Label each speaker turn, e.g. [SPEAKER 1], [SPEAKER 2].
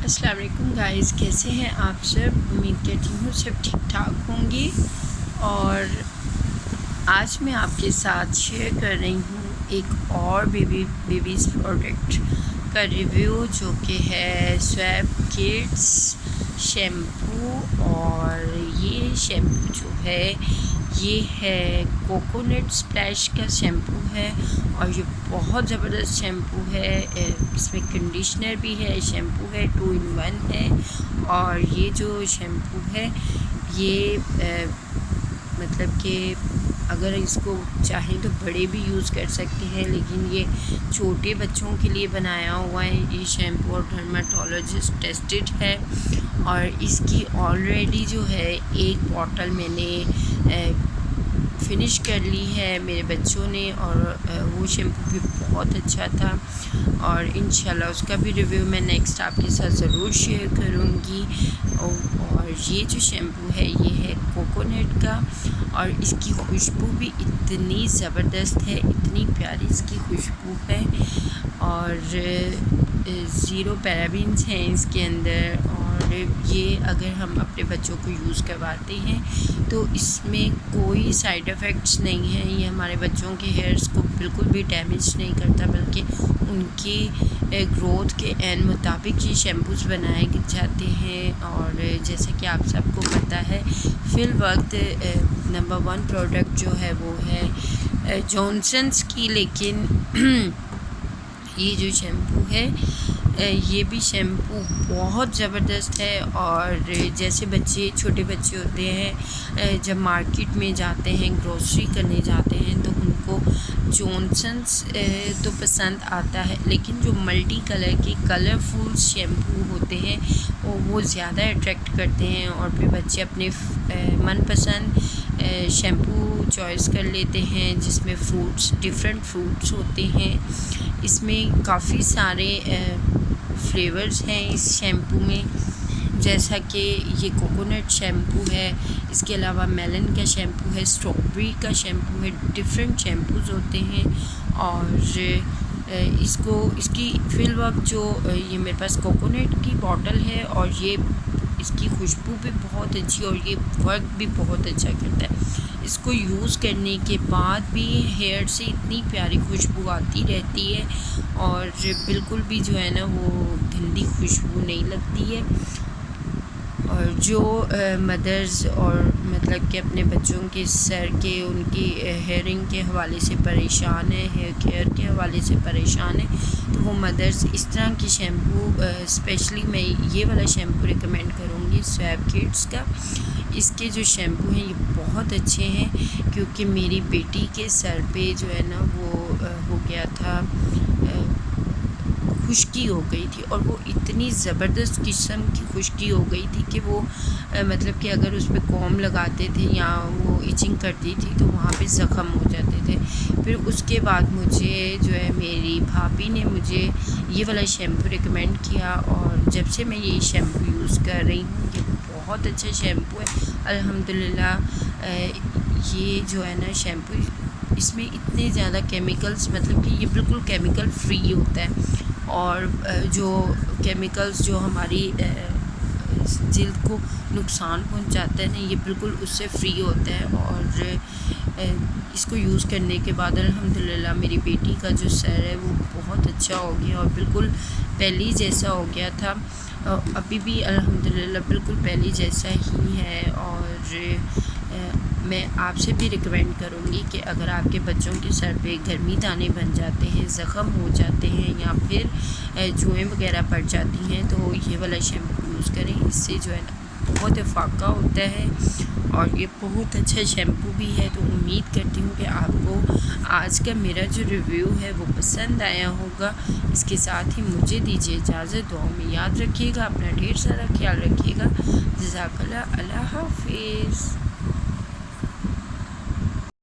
[SPEAKER 1] अस्सलाम वालेकुम गाइस, कैसे हैं आप सब। उम्मीद करती हूँ सब ठीक ठाक होंगे। और आज मैं आपके साथ शेयर कर रही हूँ एक और बेबीज़ प्रोडक्ट का रिव्यू, जो कि है स्वैब किड्स शैम्पू। और ये शैम्पू जो है ये है कोकोनट स्प्लैश का शैम्पू है, और ये बहुत ज़बरदस्त शैम्पू है। इसमें कंडीशनर भी है, शैम्पू है, 2 in 1 है। और ये जो शैम्पू है ये मतलब कि अगर इसको चाहें तो बड़े भी यूज़ कर सकते हैं, लेकिन ये छोटे बच्चों के लिए बनाया हुआ है ये शैम्पू, और dermatologist टेस्टेड है। और इसकी ऑलरेडी जो है एक बॉटल मैंने फिनिश कर ली है मेरे बच्चों ने, और वो शैम्पू भी बहुत अच्छा था। और इंशाल्लाह उसका भी रिव्यू मैं नेक्स्ट आपके साथ ज़रूर शेयर करूँगी। और ये जो शैम्पू है ये है कोकोनट का, और इसकी खुशबू भी इतनी ज़बरदस्त है, इतनी प्यारी इसकी खुशबू है। और 0 पैराबेन्स हैं इसके अंदर। और ये अगर हम अपने बच्चों को यूज़ करवाते हैं तो इसमें कोई साइड इफ़ेक्ट्स नहीं हैं। ये हमारे बच्चों के हेयर्स को बिल्कुल भी डैमेज नहीं करता, बल्कि उनकी ग्रोथ के एन मुताबिक ये शैम्पूज़ बनाए जाते हैं। और जैसे कि आप सबको पता है, फ़िल वक्त नंबर 1 प्रोडक्ट जो है वो है जॉनसन्स की, लेकिन ये जो शैम्पू है ये भी शैम्पू बहुत ज़बरदस्त है। और जैसे छोटे बच्चे होते हैं, जब मार्केट में जाते हैं, ग्रोसरी करने जाते हैं, तो उनको जॉनसन्स तो पसंद आता है, लेकिन जो मल्टी कलर के कलरफुल शैम्पू होते हैं वो ज़्यादा अट्रैक्ट करते हैं। और फिर बच्चे अपने मनपसंद शैम्पू चॉइस कर लेते हैं, जिसमें डिफरेंट फ्रूट्स होते हैं। इसमें काफ़ी सारे फ्लेवर्स हैं इस शैम्पू में, जैसा कि ये कोकोनट शैम्पू है, इसके अलावा मेलन का शैम्पू है, स्ट्रॉबेरी का शैम्पू है, डिफरेंट शैम्पूज़ होते हैं। और इसकी फिल वक्त जो ये मेरे पास कोकोनट की बॉटल है, और ये इसकी खुशबू भी बहुत अच्छी, और ये वर्क भी बहुत अच्छा करता है। इसको यूज़ करने के बाद भी हेयर से इतनी प्यारी खुशबू आती रहती है, और बिल्कुल भी जो है ना वो गंदी खुशबू नहीं लगती है। और जो मदर्स और मतलब कि अपने बच्चों के सर के उनकी हेयरिंग के हवाले से परेशान है, हेयर केयर के हवाले से परेशान है, तो वो मदर्स इस तरह की शैम्पू, स्पेशली मैं ये वाला शैम्पू रिकमेंड करूँगी स्वैब किड्स का। इसके जो शैम्पू हैं ये बहुत अच्छे हैं, क्योंकि मेरी बेटी के सर पे जो है ना वो हो गया था, खुश्की हो गई थी, और वो इतनी ज़बरदस्त किस्म की खुश्की हो गई थी कि वो मतलब कि अगर उस पर कॉम लगाते थे या वो इचिंग करती थी तो वहाँ पे ज़ख़म हो जाते थे। फिर उसके बाद मुझे जो है मेरी भाभी ने मुझे ये वाला शैम्पू रिकमेंड किया, और जब से मैं ये शैम्पू यूज़ कर रही हूँ, ये बहुत अच्छा शैम्पू है अल्हम्दुलिल्लाह। ये जो है ना शैम्पू, इसमें इतने ज़्यादा केमिकल्स, मतलब कि ये बिल्कुल केमिकल फ्री होता है। और जो केमिकल्स जो हमारी जिल्द को नुकसान पहुंचाता है ना, ये बिल्कुल उससे फ्री होता है। और इसको यूज़ करने के बाद अल्हम्दुलिल्लाह मेरी बेटी का जो सर है वो बहुत अच्छा हो गया, और बिल्कुल पहले जैसा हो गया था। अभी भी अल्हम्दुलिल्लाह बिल्कुल पहले जैसा ही है। और मैं आपसे भी रिकमेंड करूँगी कि अगर आपके बच्चों के सर पे गर्मी दाने बन जाते हैं, ज़ख़म हो जाते हैं, या फिर जुएँ वगैरह पड़ जाती हैं, तो ये वाला शैम्पू यूज़ करें। इससे जो है ना बहुत फ़ायदा होता है, और ये बहुत अच्छा शैम्पू भी है। तो उम्मीद करती हूँ कि आपको आज का मेरा जो रिव्यू है वो पसंद आया होगा। इसके साथ ही मुझे दीजिए इजाज़त। दुआ में याद रखिएगा, अपना ढेर सारा ख्याल रखिएगा। जज़ाकल्लाह, अल्लाह हाफ़िज़।